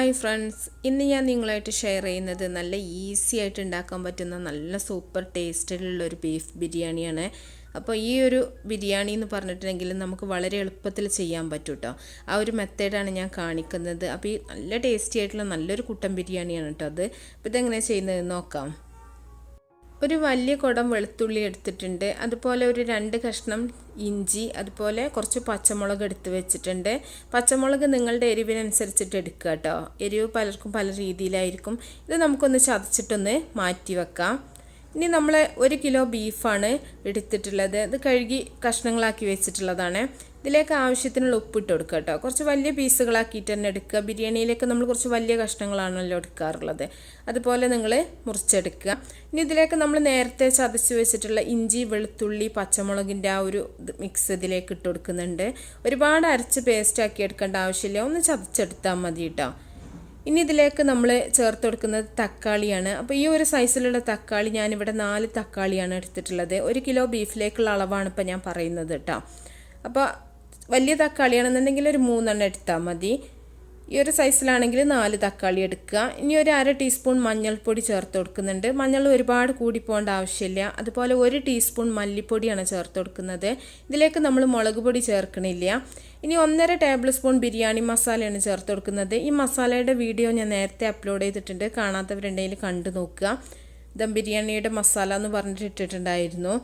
Hi friends, ഇന്ന് ഞാൻ നിങ്ങളായിട്ട് ഷെയർ ചെയ്യുന്നത് നല്ല ഈസി ആയിട്ട് ഉണ്ടാക്കാൻ പറ്റുന്ന നല്ല സൂപ്പർ ടേസ്റ്റിലുള്ളൊരു ബീഫ് ബിരിയാണിയാണ്. അപ്പോൾ ഈ ഒരു ബിരിയാണി എന്ന് പറഞ്ഞിട്ടുണ്ടെങ്കിൽ നമുക്ക് വളരെ എളുപ്പത്തിൽ ചെയ്യാൻ പറ്റും കേട്ടോ. ആ ഒരു മെത്തേഡാണ് ഞാൻ കാണിക്കുന്നത്. അപ്പോൾ ഈ നല്ല ടേസ്റ്റി ആയിട്ടുള്ള നല്ലൊരു കുട്ടൻ ബിരിയാണിയാണ് കേട്ടോ അത്. അപ്പോൾ ഇതെങ്ങനെയാണ് ചെയ്യുന്നത് നോക്കാം. ഒരു വലിയ കുടം വെളുത്തുള്ളി എടുത്തിട്ടുണ്ട്, അതുപോലെ ഒരു 2 കഷ്ണം ഇഞ്ചി, അതുപോലെ കുറച്ച് പച്ചമുളക് എടുത്ത് വെച്ചിട്ടുണ്ട്. പച്ചമുളക് നിങ്ങളുടെ എരിവിനനുസരിച്ചിട്ട് എടുക്കുക കേട്ടോ. എരിവ് പലർക്കും പല രീതിയിലായിരിക്കും. ഇത് നമുക്കൊന്ന് ചതച്ചിട്ടൊന്ന് മാറ്റി വെക്കാം. ഇനി നമ്മൾ 1 കിലോ ബീഫാണ് എടുത്തിട്ടുള്ളത്. ഇത് കഴുകി കഷ്ണങ്ങളാക്കി വെച്ചിട്ടുള്ളതാണ്. ഇതിലേക്ക് ആവശ്യത്തിനുള്ള ഉപ്പിട്ട് കൊടുക്കുക കേട്ടോ. കുറച്ച് വലിയ പീസുകളാക്കിയിട്ട് തന്നെ എടുക്കുക. ബിരിയാണിയിലേക്ക് നമ്മൾ കുറച്ച് വലിയ കഷ്ണങ്ങളാണല്ലോ എടുക്കാറുള്ളത്, അതുപോലെ നിങ്ങൾ മുറിച്ചെടുക്കുക. ഇനി ഇതിലേക്ക് നമ്മൾ നേരത്തെ ചതച്ച് വെച്ചിട്ടുള്ള ഇഞ്ചി, വെളുത്തുള്ളി, പച്ചമുളകിൻ്റെ ആ ഒരു മിക്സ് ഇതിലേക്ക് ഇട്ട് കൊടുക്കുന്നുണ്ട്. ഒരുപാട് അരച്ച് പേസ്റ്റ് ആക്കി എടുക്കേണ്ട ആവശ്യമില്ല, ഒന്ന് ചതച്ചെടുത്താൽ മതി കേട്ടോ. ഇനി ഇതിലേക്ക് നമ്മൾ ചേർത്ത് കൊടുക്കുന്നത് തക്കാളിയാണ്. അപ്പോൾ ഈ ഒരു സൈസിലുള്ള തക്കാളി ഞാനിവിടെ 4 തക്കാളിയാണ് എടുത്തിട്ടുള്ളത്. 1 കിലോ ബീഫിലേക്കുള്ള അളവാണ് ഇപ്പോൾ ഞാൻ പറയുന്നത് കേട്ടോ. അപ്പോൾ വലിയ തക്കാളിയാണെന്നുണ്ടെങ്കിൽ ഒരു 3 എണ്ണം എടുത്താൽ മതി. ഈ ഒരു സൈസിലാണെങ്കിൽ 4 തക്കാളി എടുക്കുക. ഇനി ഒരു 1/2 ടീസ്പൂൺ മഞ്ഞൾപ്പൊടി ചേർത്ത് കൊടുക്കുന്നുണ്ട്. മഞ്ഞൾ ഒരുപാട് കൂടി പോകേണ്ട ആവശ്യമില്ല. അതുപോലെ 1 ടീസ്പൂൺ മല്ലിപ്പൊടിയാണ് ചേർത്ത് കൊടുക്കുന്നത്. ഇതിലേക്ക് നമ്മൾ മുളക് പൊടി ചേർക്കണില്ല. ഇനി 1.5 ടേബിൾ സ്പൂൺ ബിരിയാണി മസാലയാണ് ചേർത്ത് കൊടുക്കുന്നത്. ഈ മസാലയുടെ വീഡിയോ ഞാൻ നേരത്തെ അപ്ലോഡ് ചെയ്തിട്ടുണ്ട്, കാണാത്തവരുണ്ടെങ്കിൽ കണ്ടു നോക്കുക. ദം ബിരിയാണിയുടെ മസാല എന്ന് പറഞ്ഞിട്ട് ഇട്ടിട്ടുണ്ടായിരുന്നു.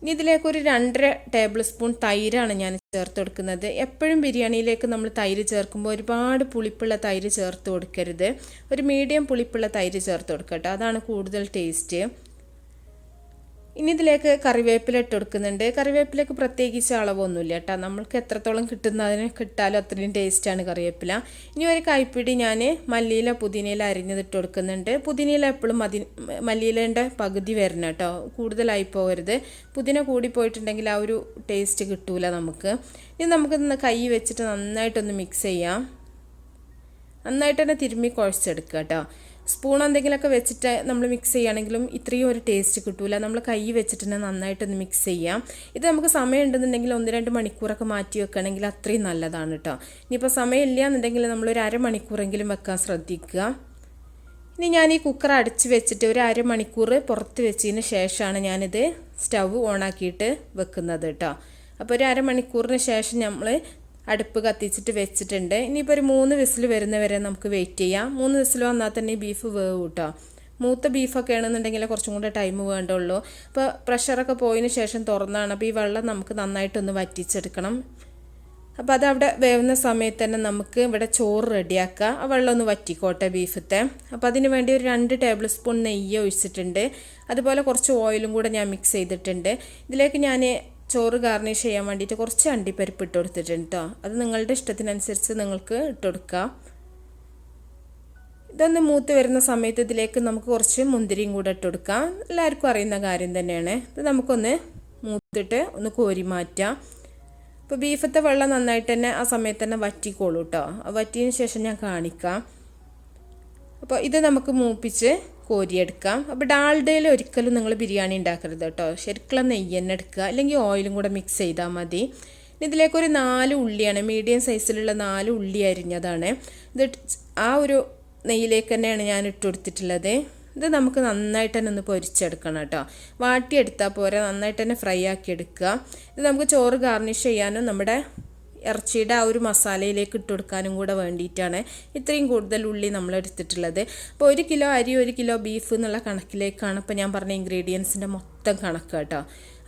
ഇനി ഇതിലേക്ക് ഒരു 2.5 ടേബിൾ സ്പൂൺ തൈരാണ് ഞാൻ ചേർത്ത് കൊടുക്കുന്നത്. എപ്പോഴും ബിരിയാണിയിലേക്ക് നമ്മൾ തൈര് ചേർക്കുമ്പോൾ ഒരുപാട് പുളിപ്പുള്ള തൈര് ചേർത്ത് കൊടുക്കരുത്. ഒരു മീഡിയം പുളിപ്പുള്ള തൈര് ചേർത്ത് കൊടുക്കട്ടെ, അതാണ് കൂടുതൽ ടേസ്റ്റ്. ഇനി ഇതിലേക്ക് കറിവേപ്പില ഇട്ട് കൊടുക്കുന്നുണ്ട്. കറിവേപ്പിലക്ക് പ്രത്യേകിച്ച് അളവൊന്നുമില്ല കേട്ടോ, നമ്മൾക്ക് എത്രത്തോളം കിട്ടുന്നതിന് കിട്ടാലും അത്രയും ടേസ്റ്റാണ് കറിവേപ്പില. ഇനി ഒരു കൈപ്പിടി ഞാൻ മല്ലിയില പുതിനയില അരിഞ്ഞതിട്ട് കൊടുക്കുന്നുണ്ട്. പുതിനയില എപ്പോഴും മല്ലിയിലേൻ്റെ പകുതി വരണം കേട്ടോ, കൂടുതലായി പോകരുത്. പുതിന കൂടി പോയിട്ടുണ്ടെങ്കിൽ ആ ഒരു ടേസ്റ്റ് കിട്ടൂല നമുക്ക്. ഇനി നമുക്കിന്ന് കൈ വെച്ചിട്ട് നന്നായിട്ടൊന്ന് മിക്സ് ചെയ്യാം. നന്നായിട്ട് തന്നെ തിരുമ്മി കുഴച്ചെടുക്കുക കേട്ടോ. സ്പൂൺ എന്തെങ്കിലുമൊക്കെ വെച്ചിട്ട് നമ്മൾ മിക്സ് ചെയ്യുകയാണെങ്കിലും ഇത്രയും ഒരു ടേസ്റ്റ് കിട്ടൂല. നമ്മൾ കൈ വെച്ചിട്ട് തന്നെ നന്നായിട്ടൊന്ന് മിക്സ് ചെയ്യാം. ഇത് നമുക്ക് സമയം ഉണ്ടെന്നുണ്ടെങ്കിൽ 1-2 മണിക്കൂറൊക്കെ മാറ്റി വെക്കുകയാണെങ്കിൽ അത്രയും നല്ലതാണ് കേട്ടോ. ഇനിയിപ്പോൾ സമയമില്ല എന്നുണ്ടെങ്കിൽ നമ്മളൊരു 1/2 മണിക്കൂറെങ്കിലും വെക്കാൻ ശ്രദ്ധിക്കുക. ഇനി ഞാൻ ഈ കുക്കർ അടച്ച് വെച്ചിട്ട് ഒരു 1/2 മണിക്കൂർ പുറത്ത് വെച്ചതിന് ശേഷമാണ് ഞാനിത് സ്റ്റവ് ഓണാക്കിയിട്ട് വെക്കുന്നത് കേട്ടോ. അപ്പോൾ ഒരു 1/2 മണിക്കൂറിന് ശേഷം നമ്മൾ അടുപ്പ് കത്തിച്ചിട്ട് വെച്ചിട്ടുണ്ട്. ഇനിയിപ്പോൾ ഒരു 3 വിസിൽ വരുന്നവരെ നമുക്ക് വെയിറ്റ് ചെയ്യാം. 3 വിസിൽ വന്നാൽ തന്നെ ബീഫ് വേവ് കേട്ടോ. മൂത്ത ബീഫൊക്കെ ആണെന്നുണ്ടെങ്കിൽ കുറച്ചും കൂടെ ടൈം വേണ്ടുള്ളൂ. അപ്പോൾ പ്രഷറൊക്കെ പോയതിന് ശേഷം തുറന്നാണ്. അപ്പോൾ ഈ വെള്ളം നമുക്ക് നന്നായിട്ടൊന്ന് വറ്റിച്ചെടുക്കണം. അപ്പോൾ അതവിടെ വേവുന്ന സമയത്ത് തന്നെ നമുക്ക് ഇവിടെ ചോറ് റെഡിയാക്കുക. ആ വെള്ളം ഒന്ന് വറ്റിക്കോട്ടെ ബീഫത്തെ. അപ്പോൾ അതിന് വേണ്ടി ഒരു 2 ടേബിൾ സ്പൂൺ നെയ്യ് ഒഴിച്ചിട്ടുണ്ട്. അതുപോലെ കുറച്ച് ഓയിലും കൂടെ ഞാൻ മിക്സ് ചെയ്തിട്ടുണ്ട്. ഇതിലേക്ക് ഞാൻ ചോറ് ഗാർണിഷ് ചെയ്യാൻ വേണ്ടിയിട്ട് കുറച്ച് അണ്ടിപ്പരിപ്പ് ഇട്ട് കൊടുത്തിട്ടുണ്ട് കേട്ടോ. അത് നിങ്ങളുടെ ഇഷ്ടത്തിനനുസരിച്ച് നിങ്ങൾക്ക് ഇട്ട് കൊടുക്കാം. ഇതൊന്ന് മൂത്ത് വരുന്ന സമയത്ത് ഇതിലേക്ക് നമുക്ക് കുറച്ച് മുന്തിരിയും കൂടെ ഇട്ട് കൊടുക്കാം. എല്ലാവർക്കും അറിയുന്ന കാര്യം തന്നെയാണ്. ഇത് നമുക്കൊന്ന് മൂത്തിട്ട് ഒന്ന് കോരി മാറ്റാം. അപ്പോൾ ബീഫത്തെ വെള്ളം നന്നായിട്ട് തന്നെ ആ സമയത്ത് തന്നെ വറ്റിക്കോളൂ കേട്ടോ. വറ്റിയതിന് ശേഷം ഞാൻ കാണിക്കാം. അപ്പോൾ ഇത് നമുക്ക് മൂപ്പിച്ച് കോരിയെടുക്കാം. അപ്പോൾ ഡാൽഡയിൽ ഒരിക്കലും നിങ്ങൾ ബിരിയാണി ഉണ്ടാക്കരുത് കേട്ടോ. ശരിക്കുള്ള നെയ്യ് തന്നെ എടുക്കുക, അല്ലെങ്കിൽ ഓയിലും കൂടെ മിക്സ് ചെയ്താൽ മതി. ഇതിലേക്കൊരു 4 ഉള്ളിയാണ്, മീഡിയം സൈസിലുള്ള 4 ഉള്ളി അരിഞ്ഞതാണ്. ഇത് ആ ഒരു നെയ്യിലേക്ക് തന്നെയാണ് ഞാൻ ഇട്ട് കൊടുത്തിട്ടുള്ളത്. ഇത് നമുക്ക് നന്നായിട്ട് തന്നെ ഒന്ന് പൊരിച്ചെടുക്കണം കേട്ടോ. വാട്ടിയെടുത്താൽ പോരാ, നന്നായിട്ട് തന്നെ ഫ്രൈ ആക്കി എടുക്കുക. ഇത് നമുക്ക് ചോറ് ഗാർണിഷ് ചെയ്യാനും നമ്മുടെ ഇറച്ചിയുടെ ആ ഒരു മസാലയിലേക്ക് ഇട്ട് കൊടുക്കാനും കൂടെ വേണ്ടിയിട്ടാണ് ഇത്രയും കൂടുതൽ ഉള്ളി നമ്മൾ എടുത്തിട്ടുള്ളത്. അപ്പോൾ 1 കിലോ അരി 1 കിലോ ബീഫ് എന്നുള്ള കണക്കിലേക്കാണ് ഇപ്പോൾ ഞാൻ പറഞ്ഞ ഇൻഗ്രീഡിയൻസിൻ്റെ മൊത്തം കണക്ക് കേട്ടോ.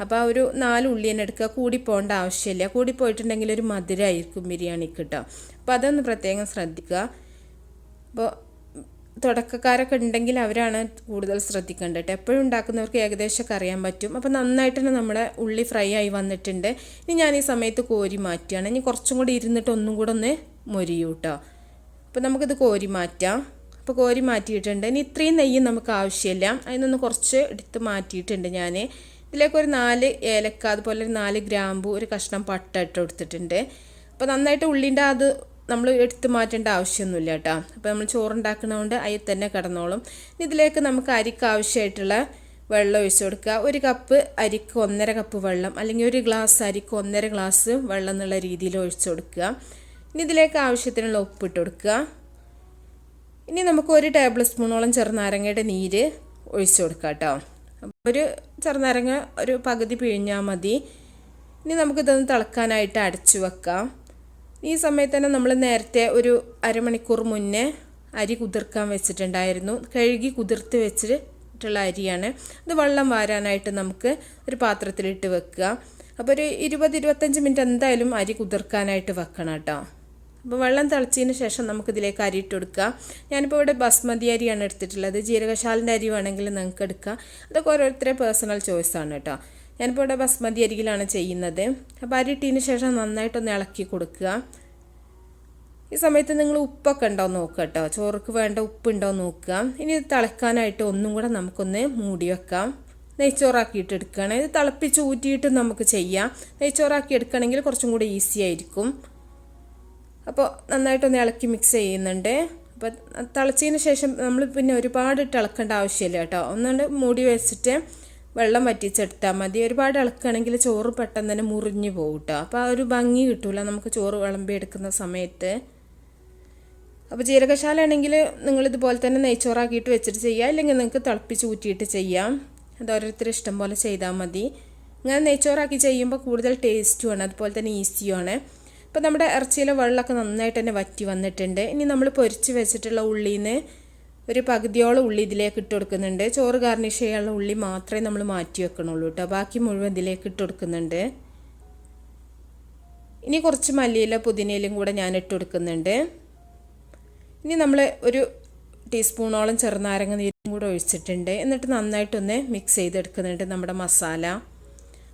അപ്പോൾ ആ ഒരു 4 ഉള്ളി തന്നെ എടുക്കുക. കൂടി പോകേണ്ട ആവശ്യമില്ല. കൂടി പോയിട്ടുണ്ടെങ്കിൽ ഒരു മധുരമായിരിക്കും ബിരിയാണിക്ക് കേട്ടോ. അപ്പോൾ അതൊന്ന് പ്രത്യേകം ശ്രദ്ധിക്കുക. അപ്പോൾ തുടക്കക്കാരൊക്കെ ഉണ്ടെങ്കിൽ അവരാണ് കൂടുതൽ ശ്രദ്ധിക്കേണ്ടത് കേട്ടോ. എപ്പോഴും ഉണ്ടാക്കുന്നവർക്ക് ഏകദേശമൊക്കെ അറിയാൻ പറ്റും. അപ്പോൾ നന്നായിട്ട് തന്നെ നമ്മുടെ ഉള്ളി ഫ്രൈ ആയി വന്നിട്ടുണ്ട്. ഇനി ഞാൻ ഈ സമയത്ത് കോരി മാറ്റുകയാണ്. ഇനി കുറച്ചും കൂടി ഇരുന്നിട്ട് ഒന്നും കൂടെ ഒന്ന് മൊരിയൂ കേട്ടോ. അപ്പോൾ നമുക്കിത് കോരി മാറ്റാം. അപ്പോൾ കോരി മാറ്റിയിട്ടുണ്ട്. ഇനി ഇത്രയും നെയ്യ് നമുക്ക് ആവശ്യമില്ല, അതിനൊന്ന് കുറച്ച് എടുത്ത് മാറ്റിയിട്ടുണ്ട് ഞാൻ. ഇതിലേക്ക് ഒരു 4 ഏലക്ക, അതുപോലെ ഒരു 4 ഗ്രാമ്പു, ഒരു കഷ്ണം പട്ട ഇട്ട് കൊടുത്തിട്ടുണ്ട്. അപ്പോൾ നന്നായിട്ട് ഉള്ളിൻ്റെ അത് നമ്മൾ എടുത്ത് മാറ്റേണ്ട ആവശ്യമൊന്നുമില്ല കേട്ടോ. അപ്പോൾ നമ്മൾ ചോറുണ്ടാക്കുന്നതുകൊണ്ട് അതിൽ തന്നെ കിടന്നോളും. ഇതിലേക്ക് നമുക്ക് അരിക്ക് ആവശ്യമായിട്ടുള്ള വെള്ളം ഒഴിച്ചു കൊടുക്കുക. 1 കപ്പ് അരിക്ക് 1.5 കപ്പ് വെള്ളം, അല്ലെങ്കിൽ 1 ഗ്ലാസ് അരിക്ക് 1.5 ഗ്ലാസ് വെള്ളം എന്നുള്ള രീതിയിൽ ഒഴിച്ചു കൊടുക്കുക. ഇനി ഇതിലേക്ക് ആവശ്യത്തിനുള്ള ഉപ്പിട്ട് കൊടുക്കുക. ഇനി നമുക്ക് 1 ടേബിൾ സ്പൂണോളം ചെറുനാരങ്ങയുടെ നീര് ഒഴിച്ചു കൊടുക്കാം കേട്ടോ. ഒരു ചെറുനാരങ്ങ ഒരു പകുതി പിഴിഞ്ഞാൽ മതി. ഇനി നമുക്കിതൊന്ന് തിളക്കാനായിട്ട് അടച്ചു വെക്കാം. ഈ സമയത്ത് തന്നെ നമ്മൾ നേരത്തെ ഒരു അരമണിക്കൂർ മുന്നേ അരി കുതിർക്കാൻ വെച്ചിട്ടുണ്ടായിരുന്നു. കഴുകി കുതിർത്ത് വെച്ചിട്ടുള്ള അരിയാണ്. അത് വെള്ളം വാരാനായിട്ട് നമുക്ക് ഒരു പാത്രത്തിലിട്ട് വെക്കുക. അപ്പോൾ ഒരു 20-25 മിനിറ്റ് എന്തായാലും അരി കുതിർക്കാനായിട്ട് വെക്കണം കേട്ടോ. അപ്പോൾ വെള്ളം തിളച്ചതിന് ശേഷം നമുക്കിതിലേക്ക് അരി ഇട്ട് കൊടുക്കുക. ഞാനിപ്പോൾ ഇവിടെ ബസ്മതി അരിയാണ് എടുത്തിട്ടുള്ളത്. ജീരകശാലിൻ്റെ അരി വേണമെങ്കിൽ നിങ്ങൾക്ക് എടുക്കാം. അതൊക്കെ ഓരോരുത്തരുടെ പേഴ്സണൽ ചോയ്സാണ് കേട്ടോ. ഞാനിപ്പോൾ ഇവിടെ ബസ്മതി അരിയിലാണ് ചെയ്യുന്നത്. അപ്പോൾ അരി ഇട്ടതിന് ശേഷം നന്നായിട്ടൊന്ന് ഇളക്കി കൊടുക്കുക. ഈ സമയത്ത് നിങ്ങൾ ഉപ്പൊക്കെ ഉണ്ടോ നോക്കുക കേട്ടോ. ചോറുക്ക് വേണ്ട ഉപ്പുണ്ടോ നോക്കുക. ഇനി ഇത് തിളക്കാനായിട്ട് ഒന്നും കൂടെ നമുക്കൊന്ന് മൂടി വെക്കാം. നെയ്ച്ചോറാക്കിയിട്ട് എടുക്കുകയാണ്. ഇത് തിളപ്പിച്ച് ഊറ്റിയിട്ട് നമുക്ക് ചെയ്യാം. നെയ്ച്ചോറാക്കി എടുക്കുകയാണെങ്കിൽ കുറച്ചും കൂടി ഈസി ആയിരിക്കും. അപ്പോൾ നന്നായിട്ടൊന്ന് ഇളക്കി മിക്സ് ചെയ്യുന്നുണ്ട്. അപ്പോൾ തിളച്ചതിന് ശേഷം നമ്മൾ പിന്നെ ഒരുപാട് ഇളക്കേണ്ട ആവശ്യമില്ല കേട്ടോ. ഒന്നുകൊണ്ട് മൂടി വെച്ചിട്ട് വെള്ളം വറ്റിച്ചെടുത്താൽ മതി. ഒരുപാട് ഇളക്കുകയാണെങ്കിൽ ചോറ് പെട്ടെന്ന് തന്നെ മുറിഞ്ഞു പോകും കേട്ടോ. അപ്പോൾ ആ ഒരു ഭംഗി കിട്ടില്ല നമുക്ക് ചോറ് വിളമ്പി എടുക്കുന്ന സമയത്ത്. അപ്പോൾ ജീരകശാല ആണെങ്കിൽ നിങ്ങളിതുപോലെ തന്നെ നെയ്ച്ചോറാക്കിയിട്ട് വെച്ചിട്ട് ചെയ്യുക. അല്ലെങ്കിൽ നിങ്ങൾക്ക് തിളപ്പിച്ച് ഊറ്റിയിട്ട് ചെയ്യാം. അത് ഓരോരുത്തരും ഇഷ്ടം പോലെ ചെയ്താൽ മതി. ഇങ്ങനെ നെയ്ച്ചോറാക്കി ചെയ്യുമ്പോൾ കൂടുതൽ ടേസ്റ്റുമാണ്, അതുപോലെ തന്നെ ഈസിയുമാണ്. അപ്പോൾ നമ്മുടെ ഇറച്ചിയിലെ വെള്ളമൊക്കെ നന്നായിട്ട് തന്നെ വറ്റി വന്നിട്ടുണ്ട്. ഇനി നമ്മൾ പൊരിച്ച് വെച്ചിട്ടുള്ള ഉള്ളിയിൽ നിന്ന് ഒരു പകുതിയോളം ഉള്ളി ഇതിലേക്ക് ഇട്ട് കൊടുക്കുന്നുണ്ട്. ചോറ് ഗാർണിഷ് ചെയ്യാനുള്ള ഉള്ളി മാത്രമേ നമ്മൾ മാറ്റി വെക്കണുള്ളൂ കേട്ടോ. ബാക്കി മുഴുവൻ ഇതിലേക്ക് ഇട്ട് കൊടുക്കുന്നുണ്ട്. ഇനി കുറച്ച് മല്ലിയില പുതിനയിലും കൂടെ ഞാൻ ഇട്ട് കൊടുക്കുന്നുണ്ട്. ഇനി നമ്മൾ ഒരു ടീസ്പൂണോളം ചെറുനാരങ്ങ നീരും കൂടെ ഒഴിച്ചിട്ടുണ്ട്. എന്നിട്ട് നന്നായിട്ടൊന്ന് മിക്സ് ചെയ്തെടുക്കുന്നുണ്ട് നമ്മുടെ മസാല.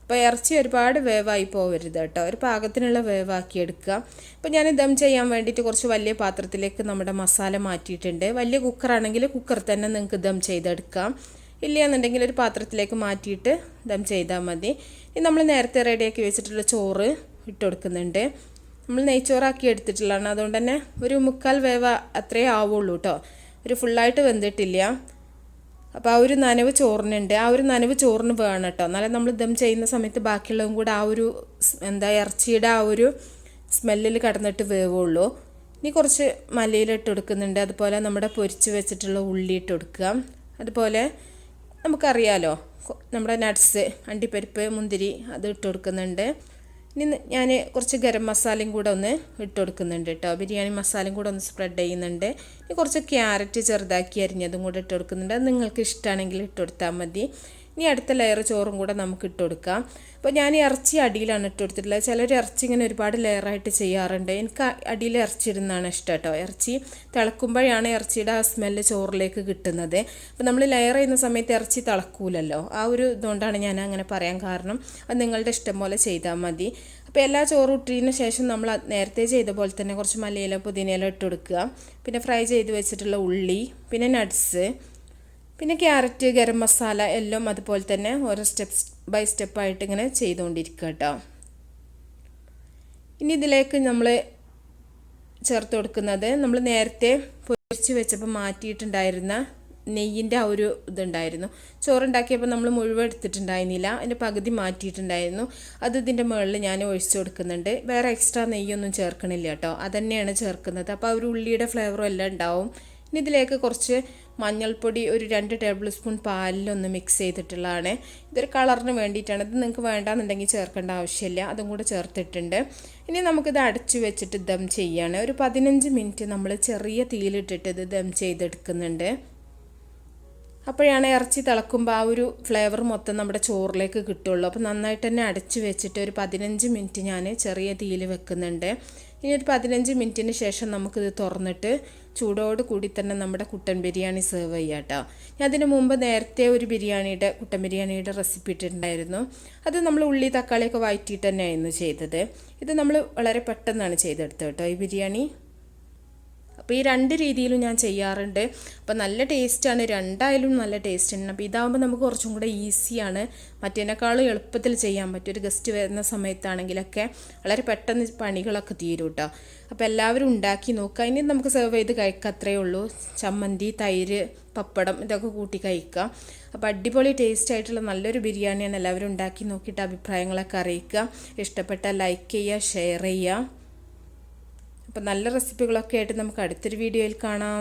അപ്പോൾ ഇറച്ചി ഒരുപാട് വേവായി പോകരുത് കേട്ടോ. ഒരു പാകത്തിനുള്ള വേവാക്കി എടുക്കുക. അപ്പോൾ ഞാൻ ദം ചെയ്യാൻ വേണ്ടിയിട്ട് കുറച്ച് വലിയ പാത്രത്തിലേക്ക് നമ്മുടെ മസാല മാറ്റിയിട്ടുണ്ട്. വലിയ കുക്കറാണെങ്കിൽ കുക്കർ തന്നെ നിങ്ങൾക്ക് ദം ചെയ്തെടുക്കാം. ഇല്ലയെന്നുണ്ടെങ്കിൽ ഒരു പാത്രത്തിലേക്ക് മാറ്റിയിട്ട് ദം ചെയ്താൽ മതി. ഇനി നമ്മൾ നേരത്തെ റെഡിയാക്കി വെച്ചിട്ടുള്ള ചോറ് ഇട്ട് കൊടുക്കുന്നുണ്ട്. നമ്മൾ നെയ്ച്ചോറാക്കി എടുത്തിട്ടുള്ളതാണ്. അതുകൊണ്ട് തന്നെ ഒരു 3/4 വേവ് അത്രേ ആവുള്ളൂ കേട്ടോ. ഒരു ഫുള്ളായിട്ട് വെന്തിട്ടില്ല. അപ്പോൾ ആ ഒരു നനവ് ചോറിനുണ്ട്. ആ ഒരു നനവ് ചോറിന് വേണം കേട്ടോ. എന്നാലും നമ്മൾ ദം ചെയ്യുന്ന സമയത്ത് ബാക്കിയുള്ളതും കൂടെ ആ ഒരു ഇറച്ചിയുടെ ആ ഒരു സ്മെല്ലിൽ കിടന്നിട്ട് വേവുള്ളൂ. ഇനി കുറച്ച് മല്ലിയില ഇട്ട് കൊടുക്കുന്നുണ്ട്. അതുപോലെ നമ്മുടെ പൊരിച്ച് വെച്ചിട്ടുള്ള ഉള്ളി ഇട്ട് കൊടുക്കുക. അതുപോലെ നമുക്കറിയാലോ നമ്മുടെ നട്ട്സ്, അണ്ടിപ്പരിപ്പ്, മുന്തിരി അത് ഇട്ട് കൊടുക്കുന്നുണ്ട്. ഇനി ഞാൻ കുറച്ച് ഗരം മസാലയും കൂടെ ഒന്ന് ഇട്ട് കൊടുക്കുന്നുണ്ട് കേട്ടോ. ബിരിയാണി മസാലയും കൂടെ ഒന്ന് സ്പ്രെഡ് ചെയ്യുന്നുണ്ട്. ഇനി കുറച്ച് ക്യാരറ്റ് ചെറുതാക്കി അരിഞ്ഞതും കൂടെ ഇട്ട് കൊടുക്കുന്നുണ്ട്. അത് നിങ്ങൾക്ക് ഇഷ്ടമാണെങ്കിൽ ഇട്ട് കൊടുത്താൽ മതി. ഇനി അടുത്ത ലെയർ ചോറും കൂടെ നമുക്ക് ഇട്ട് കൊടുക്കാം. അപ്പോൾ ഞാൻ ഇറച്ചി അടിയിലാണ് ഇട്ട് കൊടുത്തിട്ടുള്ളത്. ചിലർ ഇറച്ചി ഇങ്ങനെ ഒരുപാട് ലെയറായിട്ട് ചെയ്യാറുണ്ട്. എനിക്ക് അടിയിൽ ഇറച്ചി ഇടുന്നതാണ് ഇഷ്ടം കേട്ടോ. ഇറച്ചി തിളക്കുമ്പോഴാണ് ഇറച്ചിയുടെ ആ സ്മെല്ല് ചോറിലേക്ക് കിട്ടുന്നത്. അപ്പോൾ നമ്മൾ ലെയർ ചെയ്യുന്ന സമയത്ത് ഇറച്ചി തിളക്കൂലല്ലോ. ആ ഒരു ഇതുകൊണ്ടാണ് ഞാൻ അങ്ങനെ പറയാൻ കാരണം. അത് നിങ്ങളുടെ ഇഷ്ടം പോലെ ചെയ്താൽ മതി. അപ്പോൾ എല്ലാ ചോറും ഇട്ടതിന് ശേഷം നമ്മൾ നേരത്തെ ചെയ്ത പോലെ തന്നെ കുറച്ച് മല്ലിയില പുതിനയില ഇട്ട് കൊടുക്കുക. പിന്നെ ഫ്രൈ ചെയ്ത് വെച്ചിട്ടുള്ള ഉള്ളി, പിന്നെ നട്ട്സ്, പിന്നെ ക്യാരറ്റ്, ഗരം മസാല എല്ലാം അതുപോലെ തന്നെ ഓരോ ബൈ സ്റ്റെപ്പായിട്ട് ഇങ്ങനെ ചെയ്തുകൊണ്ടിരിക്കുക കേട്ടോ. ഇനി ഇതിലേക്ക് നമ്മൾ ചേർത്ത് കൊടുക്കുന്നത് നമ്മൾ നേരത്തെ പൊരിച്ച് വെച്ചപ്പോൾ മാറ്റിയിട്ടുണ്ടായിരുന്ന നെയ്യിൻ്റെ ആ ഒരു ഇതുണ്ടായിരുന്നു. ചോറുണ്ടാക്കിയപ്പോൾ നമ്മൾ മുഴുവൻ എടുത്തിട്ടുണ്ടായിരുന്നില്ല. അതിൻ്റെ പകുതി മാറ്റിയിട്ടുണ്ടായിരുന്നു. അത് ഇതിൻ്റെ മുകളിൽ ഞാൻ ഒഴിച്ചു കൊടുക്കുന്നുണ്ട്. വേറെ എക്സ്ട്രാ നെയ്യൊന്നും ചേർക്കണില്ല കേട്ടോ. അതുതന്നെയാണ് ചേർക്കുന്നത്. അപ്പോൾ ആ ഒരു ഉള്ളിയുടെ ഫ്ലേവറും എല്ലാം ഉണ്ടാവും. ഇനി ഇതിലേക്ക് കുറച്ച് മഞ്ഞൾപ്പൊടി ഒരു 2 ടേബിൾ സ്പൂൺ പാലിലൊന്ന് മിക്സ് ചെയ്തിട്ടുള്ളതാണ്. ഇതൊരു കളറിന് വേണ്ടിയിട്ടാണ്. ഇത് നിങ്ങൾക്ക് വേണ്ടാന്നുണ്ടെങ്കിൽ ചേർക്കേണ്ട ആവശ്യമില്ല. അതും കൂടെ ചേർത്തിട്ടുണ്ട്. ഇനി നമുക്കിത് അടച്ചു വെച്ചിട്ട് ദം ചെയ്യാണ്. ഒരു 15 മിനിറ്റ് നമ്മൾ ചെറിയ തീയിലിട്ടിട്ട് ഇത് ദം ചെയ്തെടുക്കുന്നുണ്ട്. അപ്പോഴാണ് ഇറച്ചി തിളക്കുമ്പോൾ ആ ഒരു ഫ്ലേവർ മൊത്തം നമ്മുടെ ചോറിലേക്ക് കിട്ടുള്ളൂ. അപ്പോൾ നന്നായിട്ട് തന്നെ അടച്ചു വെച്ചിട്ട് ഒരു 15 മിനിറ്റ് ഞാൻ ചെറിയ തീയിൽ വെക്കുന്നുണ്ട്. ഇനി ഒരു 15 മിനിറ്റിന് ശേഷം നമുക്കിത് തുറന്നിട്ട് ചൂടോട് കൂടി തന്നെ നമ്മുടെ കുട്ടൻ ബിരിയാണി സെർവ് ചെയ്യാം കേട്ടോ. ഞാൻ അതിന് മുമ്പ് നേരത്തെ ഒരു കുട്ടൻ ബിരിയാണിയുടെ റെസിപ്പി ഇട്ടിട്ടുണ്ടായിരുന്നു. അത് നമ്മൾ ഉള്ളി തക്കാളിയൊക്കെ വഴറ്റിയിട്ട് തന്നെയായിരുന്നു ചെയ്തത്. ഇത് നമ്മൾ വളരെ പെട്ടെന്നാണ് ചെയ്തെടുത്തത് കേട്ടോ ഈ ബിരിയാണി. അപ്പോൾ ഈ 2 രീതിയിലും ഞാൻ ചെയ്യാറുണ്ട്. അപ്പോൾ നല്ല ടേസ്റ്റാണ്. രണ്ടായാലും നല്ല ടേസ്റ്റാണ്. അപ്പോൾ ഇതാകുമ്പോൾ നമുക്ക് കുറച്ചും കൂടെ ഈസിയാണ്. മറ്റേനേക്കാളും എളുപ്പത്തിൽ ചെയ്യാൻ പറ്റും. ഒരു ഗസ്റ്റ് വരുന്ന സമയത്താണെങ്കിലൊക്കെ വളരെ പെട്ടെന്ന് പണികളൊക്കെ തീരും കേട്ടോ. അപ്പോൾ എല്ലാവരും ഉണ്ടാക്കി നോക്കുക. ഇനി നമുക്ക് സെർവ് ചെയ്ത് കഴിക്കുക, അത്രയേ ഉള്ളൂ. ചമ്മന്തി, തൈര്, പപ്പടം ഇതൊക്കെ കൂട്ടി കഴിക്കുക. അപ്പോൾ അടിപൊളി ടേസ്റ്റ് ആയിട്ടുള്ള നല്ലൊരു ബിരിയാണിയാണ്. എല്ലാവരും ഉണ്ടാക്കി നോക്കിയിട്ട് അഭിപ്രായങ്ങളൊക്കെ അറിയിക്കുക. ഇഷ്ടപ്പെട്ടാൽ ലൈക്ക് ചെയ്യുക, ഷെയർ ചെയ്യുക. അപ്പോൾ നല്ല റെസിപ്പികളൊക്കെ ആയിട്ട് നമുക്ക് അടുത്തൊരു വീഡിയോയിൽ കാണാം.